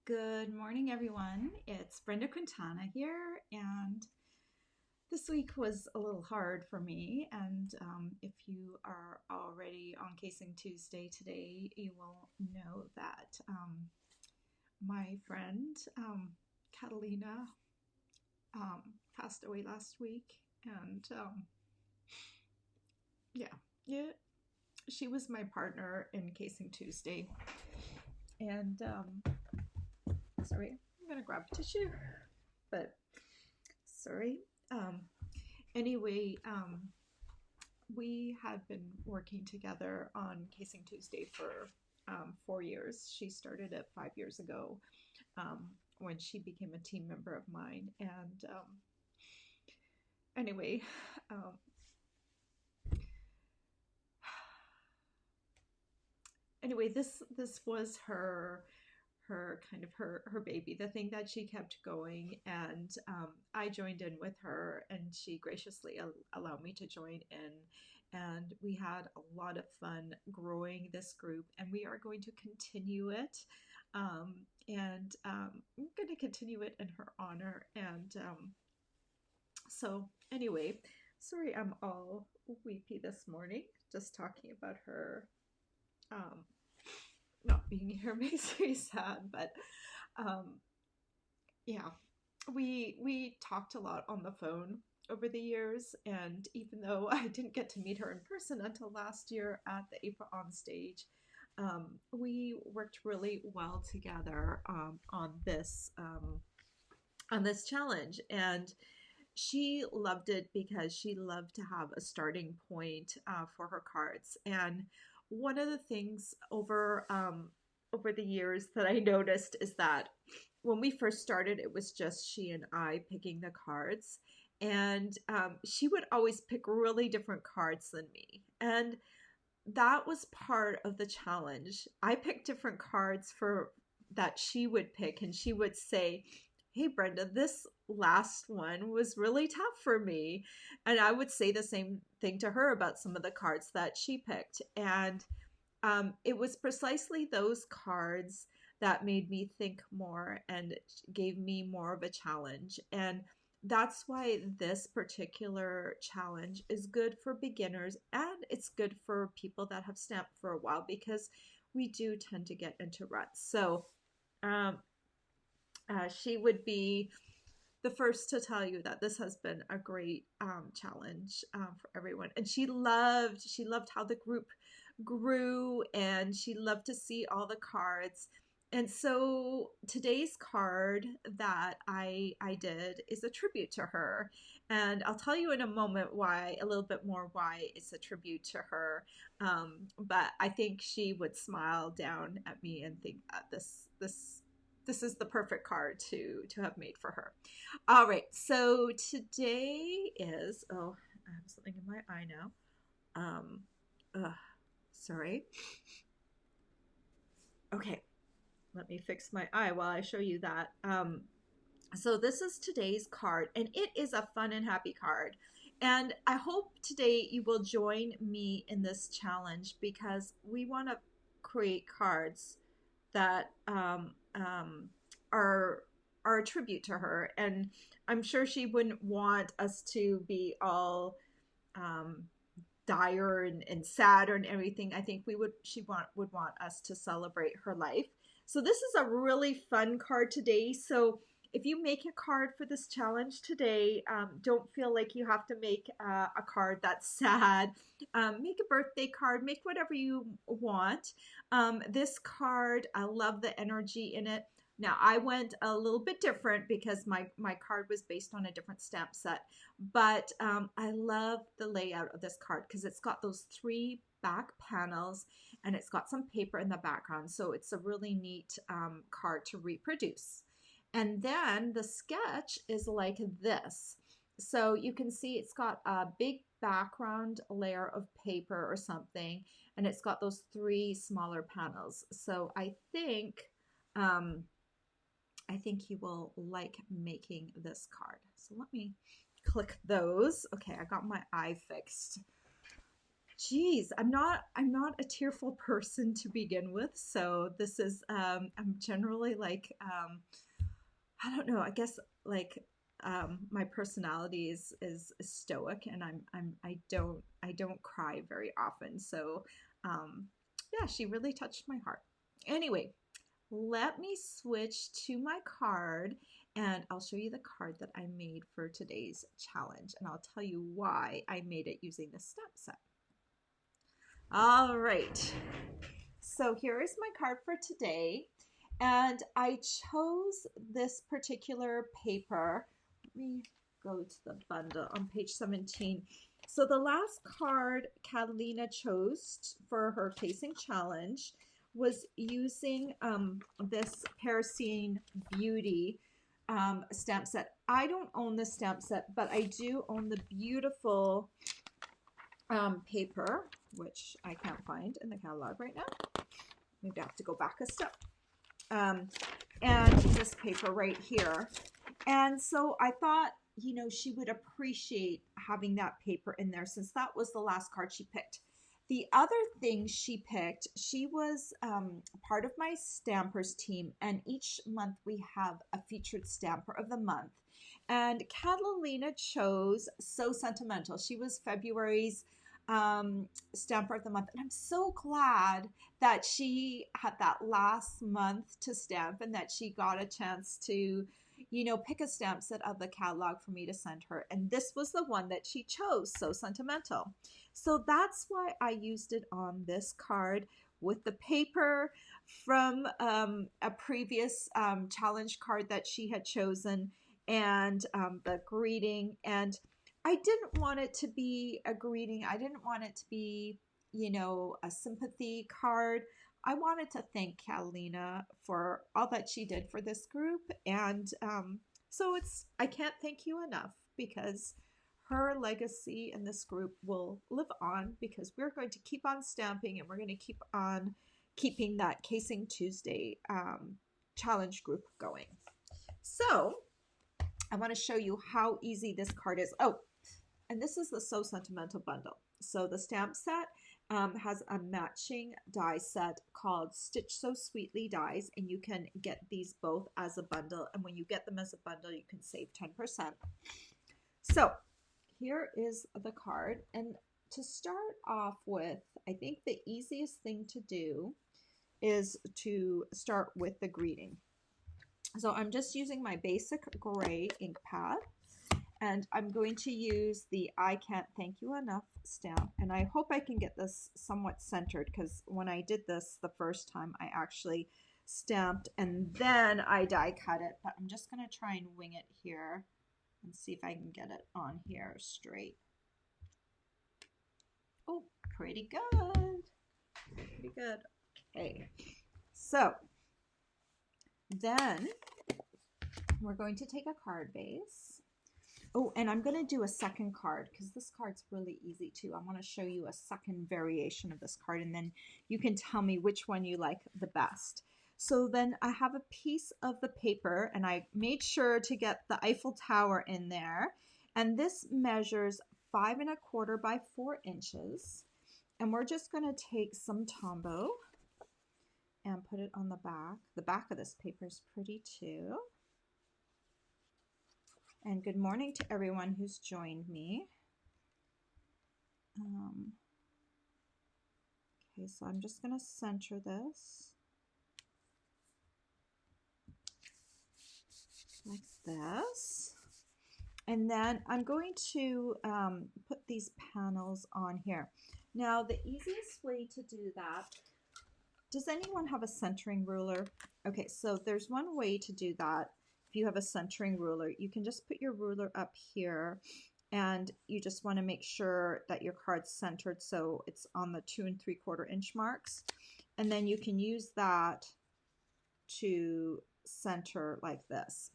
Good morning, everyone. It's Brenda Quintana here, and this week was a little hard for me. And if you are already on Casing Tuesday today, you will know that my friend Catalina passed away last week, and yeah, yeah, she was my partner in Casing Tuesday, and sorry, I'm gonna grab a tissue, but sorry. Um, anyway, we had been working together on Casing Tuesday for 4 years. She started it 5 years ago when she became a team member of mine. And anyway, um, this was her baby, the thing that she kept going. And I joined in with her, and she graciously allowed me to join in, and we had a lot of fun growing this group, and we are going to continue it. And I'm going to continue it in her honor. And so anyway, sorry, I'm all weepy this morning just talking about her. um, Not being here makes me sad, but um, yeah, we talked a lot on the phone over the years, and even though I didn't get to meet her in person until last year at the April on stage, we worked really well together on this challenge. And she loved it because she loved to have a starting point for her cards. And one of the things over the years that I noticed is that when we first started, it was just she and I picking the cards, and she would always pick really different cards than me, and that was part of the challenge. I picked different cards for that she would pick, and she would say, "Hey Brenda, this last one was really tough for me." And I would say the same thing to her about some of the cards that she picked. And it was precisely those cards that made me think more and gave me more of a challenge. And that's why this particular challenge is good for beginners, and it's good for people that have stamped for a while, because we do tend to get into ruts. So um, she would be the first to tell you that this has been a great challenge for everyone. And she loved how the group grew, and she loved to see all the cards. And so today's card that I did is a tribute to her. And I'll tell you in a moment why, a little bit more why it's a tribute to her. But I think she would smile down at me and think that this is the perfect card to have made for her. All right, so today is, oh, I have something in my eye now. Um, ugh, sorry. Okay, let me fix my eye while I show you that. So this is today's card, and it is a fun and happy card. And I hope today you will join me in this challenge, because we want to create cards that are a tribute to her. And I'm sure she wouldn't want us to be all um, dire and sad and everything. I think would want us to celebrate her life. So this is a really fun card today. So if you make a card for this challenge today, don't feel like you have to make a card that's sad. Make a birthday card, make whatever you want. This card, I love the energy in it. Now, I went a little bit different because my card was based on a different stamp set, but I love the layout of this card because it's got those three back panels, and it's got some paper in the background, so it's a really neat card to reproduce. And then the sketch is like this. So you can see it's got a big background layer of paper or something, and it's got those three smaller panels. So I think you will like making this card. So let me click those. Okay, I got my eye fixed. Geez, I'm not a tearful person to begin with, so this is I'm generally like I don't know, I guess like my personality is stoic, and I don't cry very often. So yeah, she really touched my heart. Anyway, let me switch to my card, and I'll show you the card that I made for today's challenge, and I'll tell you why I made it using the stamp set. All right. So here is my card for today. And I chose this particular paper. Let me go to the bundle on page 17. So the last card Catalina chose for her casing challenge was using this Parisian Beauty stamp set. I don't own the stamp set, but I do own the beautiful paper, which I can't find in the catalog right now. Maybe I have to go back a step. And this paper right here. And so I thought, you know, she would appreciate having that paper in there since that was the last card she picked. The other thing she picked, she was part of my stampers team, and each month we have a featured stamper of the month. And Catalina chose So Sentimental. She was February's stamper of the month, and I'm so glad that she had that last month to stamp and that she got a chance to, you know, pick a stamp set of the catalog for me to send her. And this was the one that she chose, So Sentimental. So that's why I used it on this card with the paper from a previous challenge card that she had chosen, and the greeting. And I didn't want it to be a greeting. I didn't want it to be, you know, a sympathy card. I wanted to thank Catalina for all that she did for this group. And so I can't thank you enough, because her legacy in this group will live on, because we're going to keep on stamping, and we're going to keep on keeping that Casing Tuesday challenge group going. So I want to show you how easy this card is. Oh, and this is the So Sentimental bundle. So the stamp set has a matching die set called Stitch So Sweetly dies, and you can get these both as a bundle. And when you get them as a bundle, you can save 10%. So here is the card. And to start off with, I think the easiest thing to do is to start with the greeting. So I'm just using my basic gray ink pad, and I'm going to use the I Can't Thank You Enough stamp. And I hope I can get this somewhat centered, because when I did this the first time, I actually stamped and then I die cut it. But I'm just going to try and wing it here and see if I can get it on here straight. Oh, pretty good. Pretty good. Okay. So then we're going to take a card base. Oh, and I'm going to do a second card, because this card's really easy too. I want to show you a second variation of this card, and then you can tell me which one you like the best. So then I have a piece of the paper, and I made sure to get the Eiffel Tower in there. And this measures 5 1/4 by 4 inches. And we're just going to take some Tombow and put it on the back. The back of this paper is pretty too. And good morning to everyone who's joined me. Okay, so I'm just going to center this like this. And then I'm going to put these panels on here. Now, the easiest way to do that, does anyone have a centering ruler? Okay, so there's one way to do that. If you have a centering ruler, you can just put your ruler up here, and you just want to make sure that your card's centered so it's on the 2 3/4 inch marks. And then you can use that to center like this.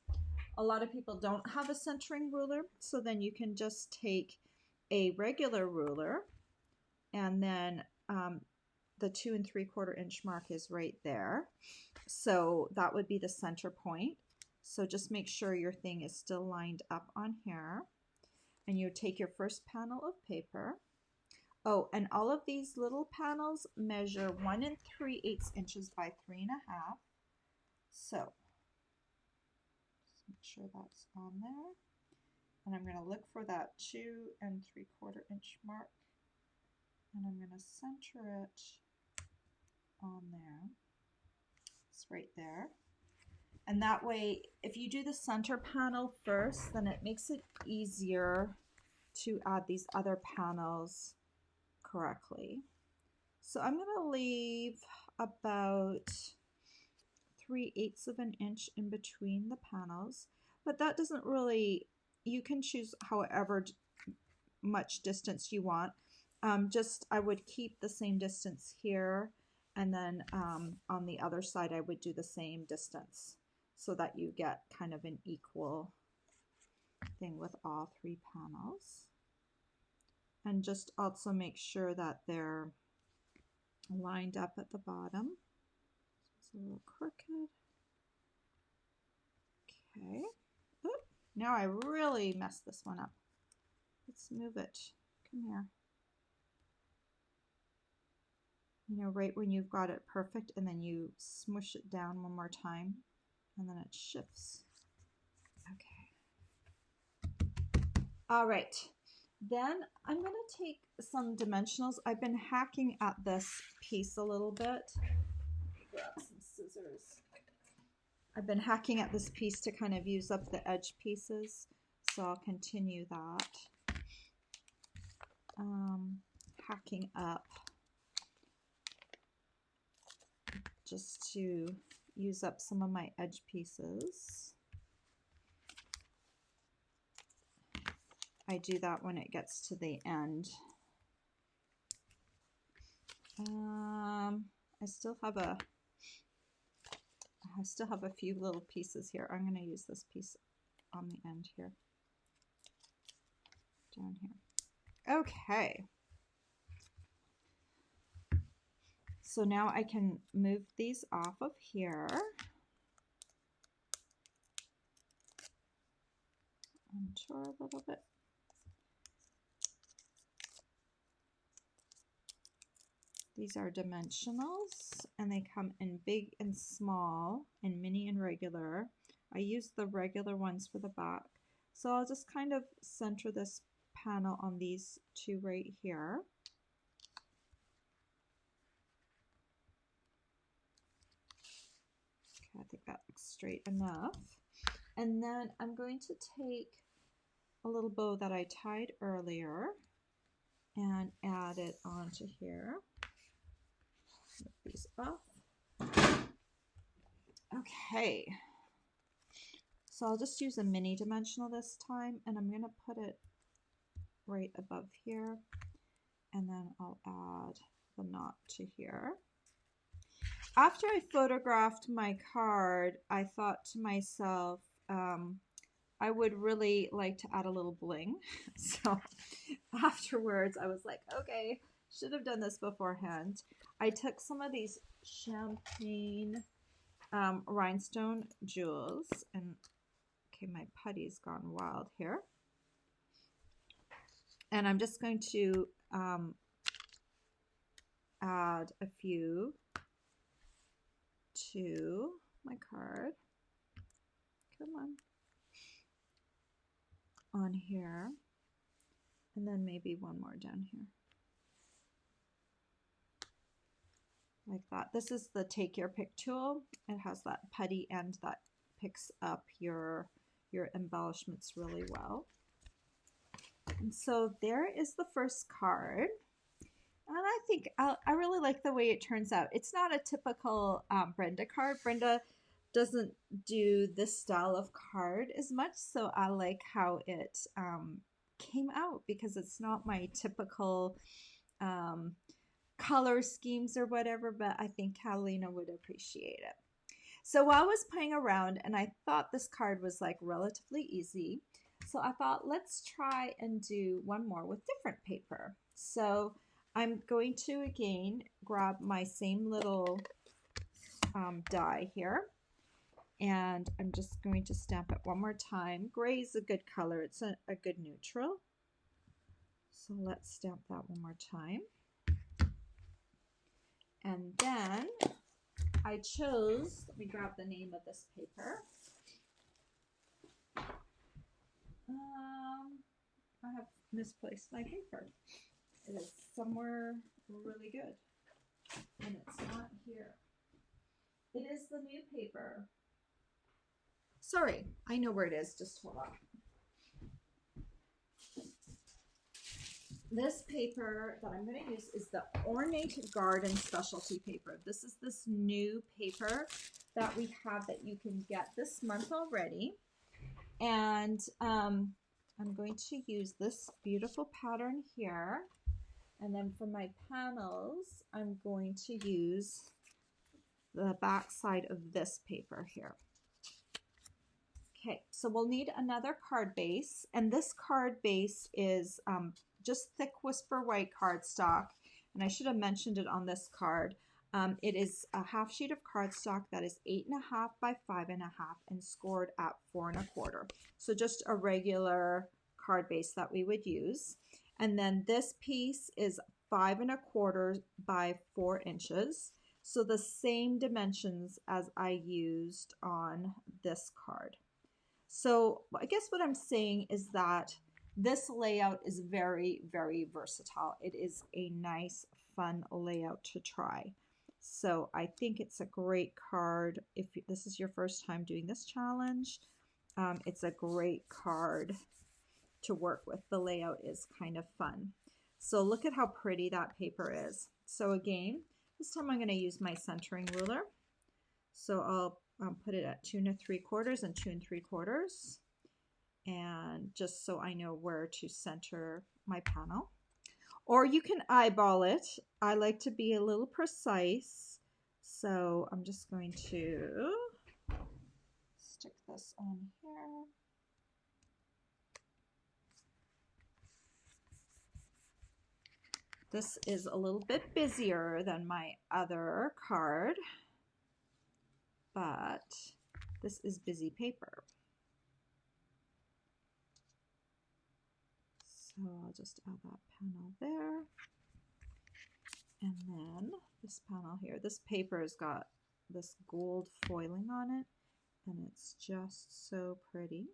A lot of people don't have a centering ruler, so then you can just take a regular ruler, and then the 2 3/4 inch mark is right there. So that would be the center point. So just make sure your thing is still lined up on here. And you take your first panel of paper. Oh, and all of these little panels measure 1 3/8 inches by 3.5. So just make sure that's on there. And I'm going to look for that 2 3/4 inch mark. And I'm going to center it on there. It's right there. And that way, if you do the center panel first, then it makes it easier to add these other panels correctly. So I'm going to leave about 3/8 of an inch in between the panels, but that doesn't really, you can choose however much distance you want. I would keep the same distance here, and then on the other side I would do the same distance so that you get kind of an equal thing with all 3 panels. And just also make sure that they're lined up at the bottom. It's a little crooked. Okay. Oop, now I really messed this one up. Let's move it. Come here. You know, right when you've got it perfect and then you smush it down one more time and then it shifts. Okay. All right. Then I'm going to take some dimensionals. I've been hacking at this piece a little bit. Grab some scissors. I've been hacking at this piece to kind of use up the edge pieces, so I'll continue that. Hacking up just to use up some of my edge pieces. I do that when it gets to the end. I still have a few little pieces here. I'm going to use this piece on the end here, down here. Okay. So now I can move these off of here. Contour a little bit. These are dimensionals, and they come in big and small, and mini and regular. I use the regular ones for the back. So I'll just kind of center this panel on these 2 right here. Okay, I think that looks straight enough. And then I'm going to take a little bow that I tied earlier and add it onto here. Move these off. Okay, so I'll just use a mini dimensional this time, and I'm going to put it right above here, and then I'll add the knot to here. After I photographed my card, I thought to myself, I would really like to add a little bling. So afterwards, I was like, okay, should have done this beforehand. I took some of these champagne rhinestone jewels, and okay, my putty's gone wild here. And I'm just going to add a few to my card. Come on here, and then maybe one more down here, like that. This is the Take Your Pick tool. It has that putty end that picks up your embellishments really well. And so there is the first card, and I think I really like the way it turns out. It's not a typical Brenda card. Brenda doesn't do this style of card as much, so I like how it came out, because it's not my typical color schemes or whatever, but I think Catalina would appreciate it. So while I was playing around, and I thought this card was like relatively easy, so I thought let's try and do one more with different paper. So I'm going to again grab my same little die here, and I'm just going to stamp it one more time. Gray is a good color. It's a good neutral. So let's stamp that one more time. And then I chose, let me grab the name of this paper. I have misplaced my paper. It is somewhere really good, and it's not here. It is the new paper. Sorry, I know where it is. Just hold on. This paper that I'm going to use is the Ornate Garden Specialty Paper. This is this new paper that we have that you can get this month already. And I'm going to use this beautiful pattern here. And then for my panels, I'm going to use the back side of this paper here. Okay, so we'll need another card base. And this card base is just thick Whisper White cardstock, and I should have mentioned it on this card. It is a half sheet of cardstock that is 8.5 by 5.5 and scored at 4 1/4. So just a regular card base that we would use. And then this piece is 5 1/4 by 4 inches. So the same dimensions as I used on this card. So I guess what I'm saying is that this layout is very, very versatile. It is a nice, fun layout to try. So I think it's a great card. If this is your first time doing this challenge, it's a great card to work with. The layout is kind of fun. So look at how pretty that paper is. So again, this time I'm going to use my centering ruler. So I'll put it at 2 3/4 and 2 3/4. And just so I know where to center my panel. Or you can eyeball it. I like to be a little precise. So I'm just going to stick this on here. This is a little bit busier than my other card, but this is busy paper. So I'll just add that panel there. And then this panel here. This paper has got this gold foiling on it, and it's just so pretty.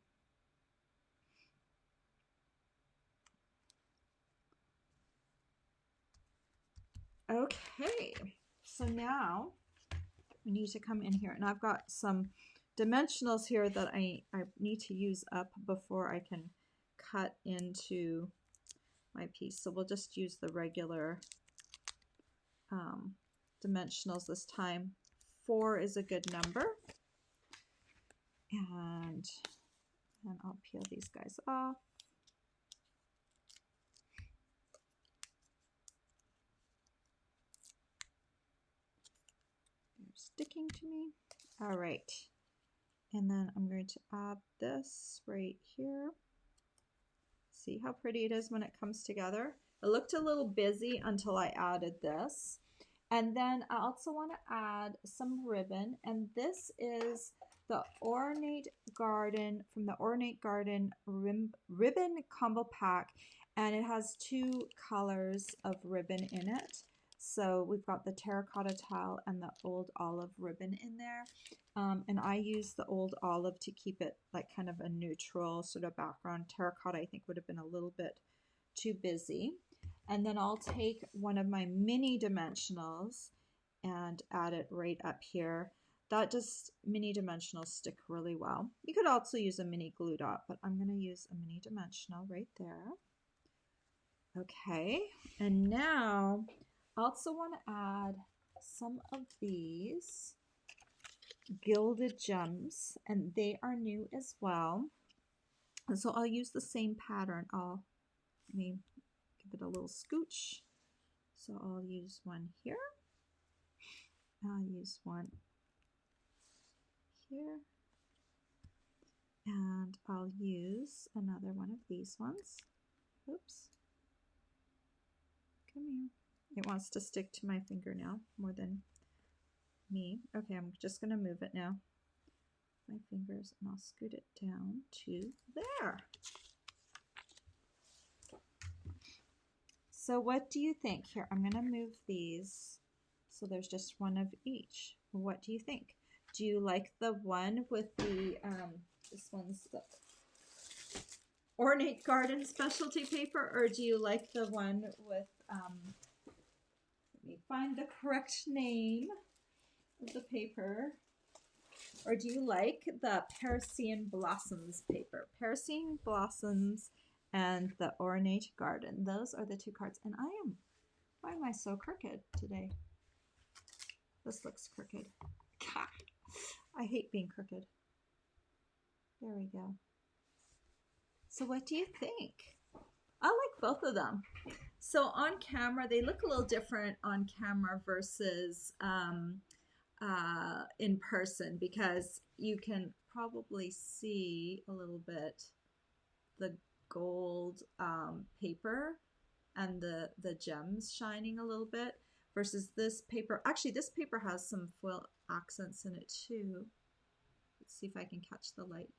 Okay, so now we need to come in here, and I've got some dimensionals here that I need to use up before I can cut into my piece. So we'll just use the regular dimensionals this time. 4 is a good number. And I'll peel these guys off. They're sticking to me. All right. And then I'm going to add this right here. See how pretty it is when it comes together? It looked a little busy until I added this. And then I also want to add some ribbon, and this is the Ornate Garden from the Ornate Garden ribbon combo pack, and it has 2 colors of ribbon in it. So we've got the terracotta tile and the old olive ribbon in there. And I use the old olive to keep it like kind of a neutral sort of background. Terracotta I think would have been a little bit too busy. And then I'll take one of my mini dimensionals and add it right up here. That just mini dimensionals stick really well. You could also use a mini glue dot, but I'm going to use a mini dimensional right there. Okay, and now I also want to add some of these gilded gems, and they are new as well. And so I'll use the same pattern. Let me give it a little scooch. So I'll use one here. I'll use one here. And I'll use another one of these ones. Oops. Come here. It wants to stick to my fingernail more than me. Okay, I'm just going to move it now. My fingers, and I'll scoot it down to there. So what do you think? Here, I'm going to move these so there's just one of each. What do you think? Do you like the one with the, this one's the Ornate Garden specialty paper, or do you like the one with, let me find the correct name of the paper, or do you like the Parisian Blossoms paper? Parisian Blossoms and the Ornate Garden. Those are the two cards. And why am I so crooked today? This looks crooked. I hate being crooked. There we go. So what do you think? I like both of them. So on camera, they look a little different on camera versus in person, because you can probably see a little bit the gold paper and the gems shining a little bit versus this paper. Actually, this paper has some foil accents in it too. Let's see if I can catch the light.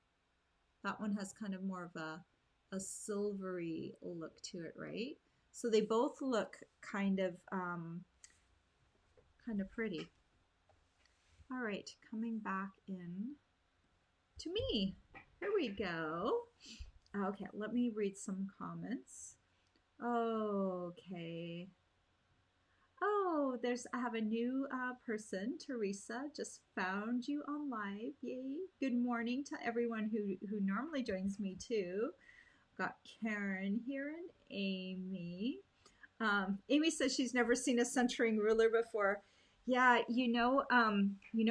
That one has kind of more of a silvery look to it, right? So they both look kind of pretty. All right, coming back in to me. Here we go. Okay, let me read some comments. Okay. Oh, I have a new person, Teresa, just found you on live. Yay. Good morning to everyone who normally joins me too. Got Karen here and Amy. Amy says she's never seen a centering ruler before. Yeah, you know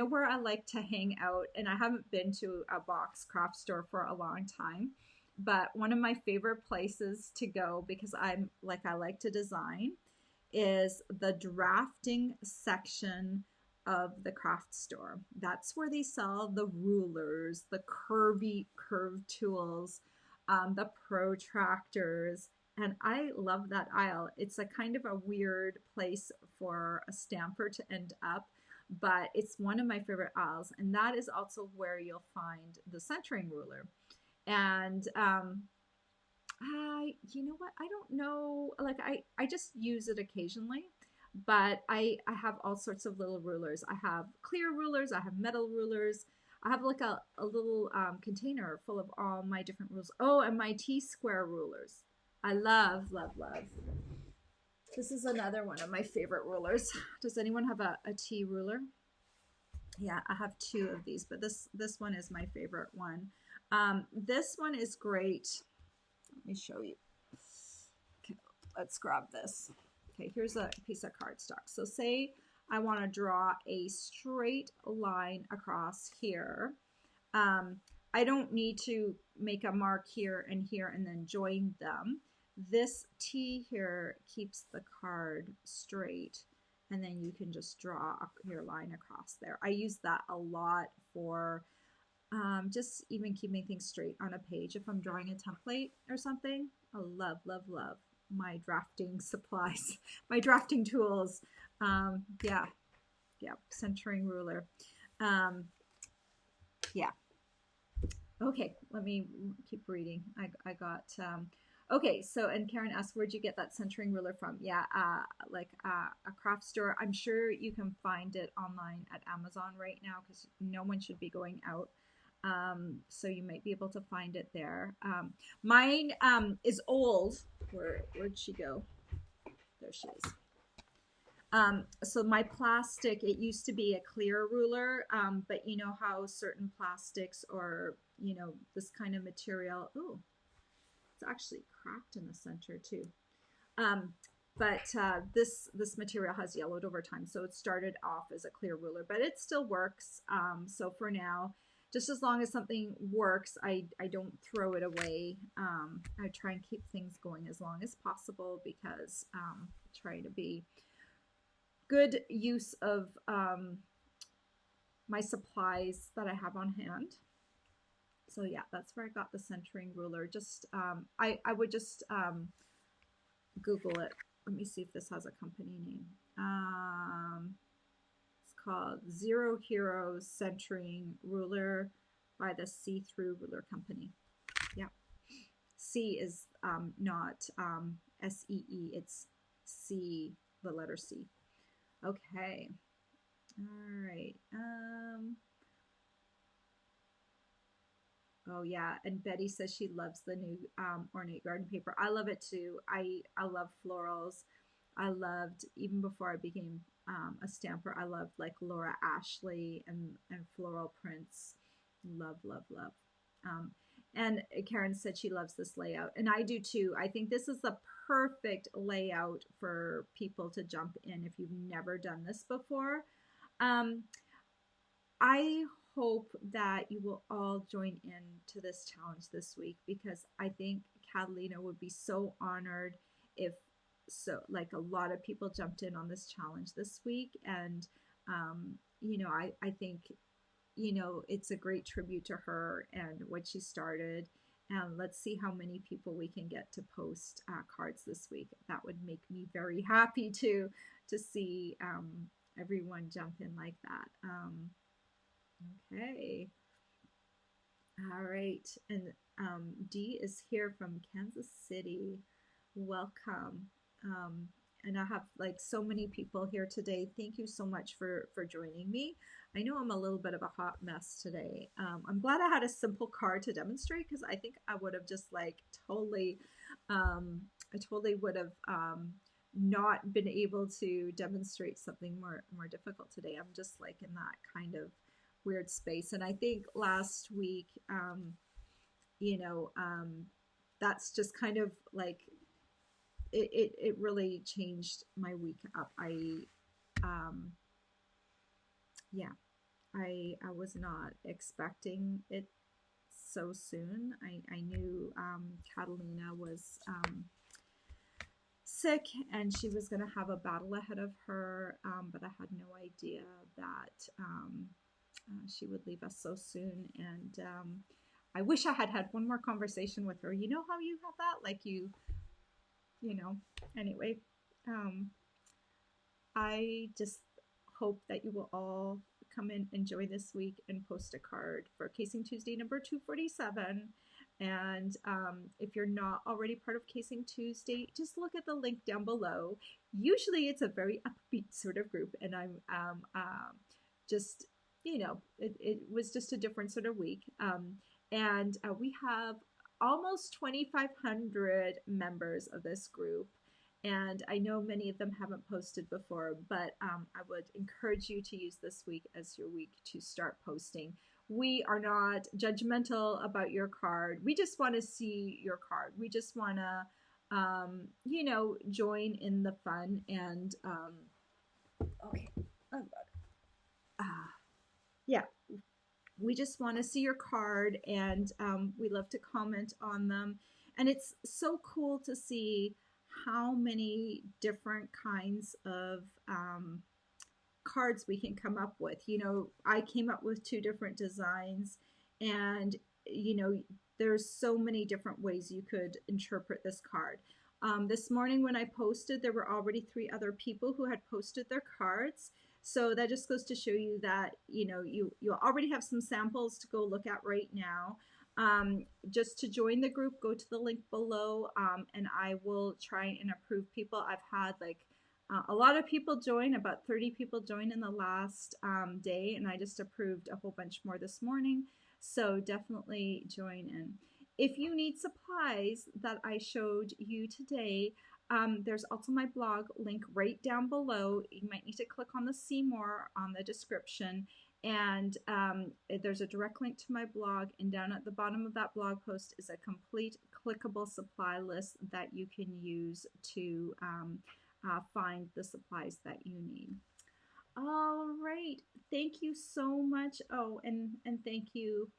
where I like to hang out, and I haven't been to a box craft store for a long time, but one of my favorite places to go, because I like to design, is the drafting section of the craft store. That's where they sell the rulers, the curved tools, the protractors, and I love that aisle. It's a kind of a weird place for a stamper to end up, but it's one of my favorite aisles, and that is also where you'll find the centering ruler. And you know what? I don't know. Like I just use it occasionally, but I have all sorts of little rulers. I have clear rulers. I have metal rulers. I have like a little container full of all my different rulers. Oh, and my T-square rulers. I love, love, love. This is another one of my favorite rulers. Does anyone have a T ruler? Yeah, I have two of these, but this one is my favorite one. This one is great. Let me show you. Okay, let's grab this. Okay, here's a piece of cardstock. So say I want to draw a straight line across here. I don't need to make a mark here and then join them. This T here keeps the card straight, and then you can just draw your line across there. I use that a lot for just even keeping things straight on a page if I'm drawing a template or something. I love, love, love my drafting supplies, my drafting tools. Yeah, centering ruler. Yeah. Okay, let me keep reading. I got, okay, so, and Karen asked, where'd you get that centering ruler from? Yeah, a craft store. I'm sure you can find it online at Amazon right now, because no one should be going out. So you might be able to find it there. Mine is old. Where'd she go? There she is. So my plastic, it used to be a clear ruler, but you know how certain plastics or, you know, this kind of material, oh, it's actually cracked in the center too. But this material has yellowed over time, so it started off as a clear ruler, but it still works. So for now, just as long as something works, I don't throw it away. I try and keep things going as long as possible, because I try to be good use of my supplies that I have on hand. So yeah, that's where I got the centering ruler. Just I would just Google it. Let me see if this has a company name. It's called Zero Hero Centering Ruler by the See-Through Ruler Company. Yeah, C is not SEE. It's C, the letter C. Okay. All right. Oh yeah, and Betty says she loves the new ornate garden paper. I love it too. I love florals. I loved even before I became a stamper. I loved like Laura Ashley and floral prints. Love, love, love. Um, and Karen said she loves this layout, and I do too. I think this is the perfect layout for people to jump in if you've never done this before. Um, I hope that you will all join in to this challenge this week because I think Catalina would be so honored if so like a lot of people jumped in on this challenge this week. And I think it's a great tribute to her and what she started. And let's see how many people we can get to post cards this week. That would make me very happy to see everyone jump in like that. Okay. All right. And Dee is here from Kansas City. Welcome. Um, and I have like so many people here today. Thank you so much for joining me. I know I'm a little bit of a hot mess today. I'm glad I had a simple card to demonstrate because I think I would have just like I totally would have not been able to demonstrate something more difficult today. I'm just like in that kind of weird space. And I think last week, you know, um, that's just kind of like it really changed my week up. Um, yeah, I was not expecting it so soon. I knew Catalina was sick and she was going to have a battle ahead of her, but I had no idea that she would leave us so soon. And I wish I had had one more conversation with her. You know how you have that? Like you know, anyway, um, I just hope that you will all come and enjoy this week and post a card for Casing Tuesday number 247. And if you're not already part of Casing Tuesday, just look at the link down below. Usually it's a very upbeat sort of group, and I'm just, it was just a different sort of week. And we have almost 2,500 members of this group. And I know many of them haven't posted before, but I would encourage you to use this week as your week to start posting. We are not judgmental about your card. We just want to see your card. We just want to, join in the fun. And okay, oh God, yeah, we just want to see your card, and we love to comment on them. And it's so cool to see how many different kinds of cards we can come up with. I came up with 2 different designs, and there's so many different ways you could interpret this card. This morning when I posted, there were already 3 other people who had posted their cards. So that just goes to show you that you already have some samples to go look at right now. Just to join the group, go to the link below, and I will try and approve people. I've had like a lot of people join, about 30 people join in the last day, and I just approved a whole bunch more this morning. So definitely join in. If you need supplies that I showed you today, there's also my blog link right down below. You might need to click on the See More on the description. And there's a direct link to my blog, and down at the bottom of that blog post is a complete clickable supply list that you can use to find the supplies that you need. All right, thank you so much. Oh, and thank you,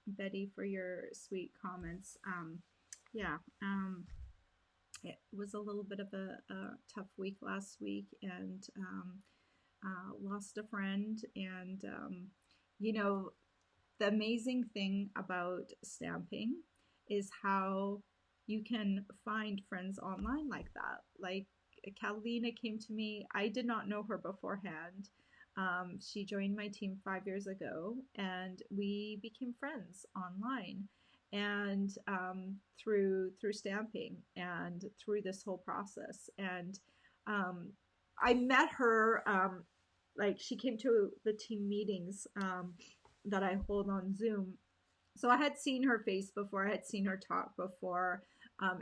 Betty, for your sweet comments. Yeah, it was a little bit of a tough week last week, and lost a friend. And the amazing thing about stamping is how you can find friends online like that. Like Catalina came to me. I did not know her beforehand. She joined my team 5 years ago, and we became friends online, and through stamping and through this whole process. And um, I met her, like she came to the team meetings that I hold on Zoom. So I had seen her face before, I had seen her talk before,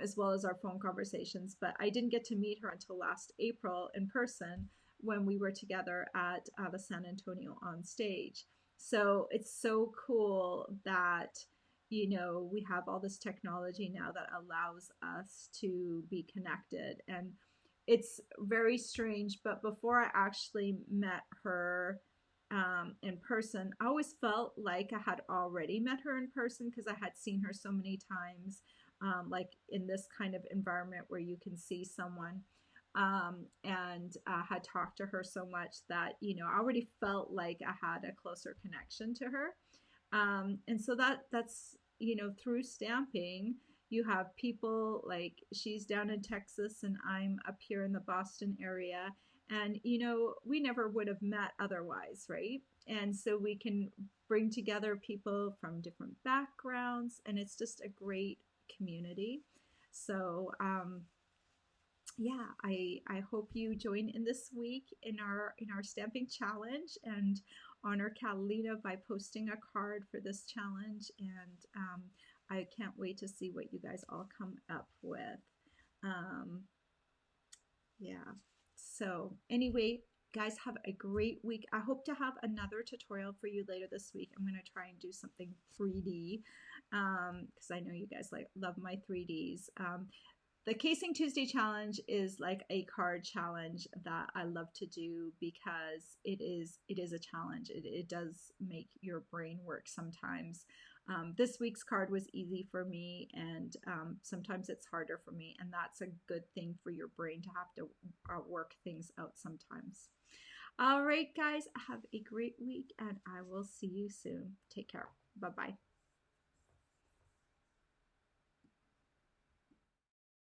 as well as our phone conversations, but I didn't get to meet her until last April in person when we were together at the San Antonio on stage. So it's so cool that, you know, we have all this technology now that allows us to be connected. And it's very strange, but before I actually met her in person, I always felt like I had already met her in person because I had seen her so many times, like in this kind of environment where you can see someone. And had talked to her so much that, you know, I already felt like I had a closer connection to her. And so that's, you know, through stamping, you have people like she's down in Texas and I'm up here in the Boston area. And, you know, we never would have met otherwise, right? And so we can bring together people from different backgrounds, and it's just a great community. So, yeah, I hope you join in this week in our stamping challenge and honor Catalina by posting a card for this challenge. And I can't wait to see what you guys all come up with. Um, yeah. So anyway, guys, have a great week. I hope to have another tutorial for you later this week. I'm going to try and do something 3D because I know you guys like love my 3Ds. The Casing Tuesday challenge is like a card challenge that I love to do because it is a challenge. It does make your brain work sometimes. This week's card was easy for me, and sometimes it's harder for me, and that's a good thing for your brain to have to work things out sometimes. All right, guys, have a great week, and I will see you soon. Take care. Bye bye.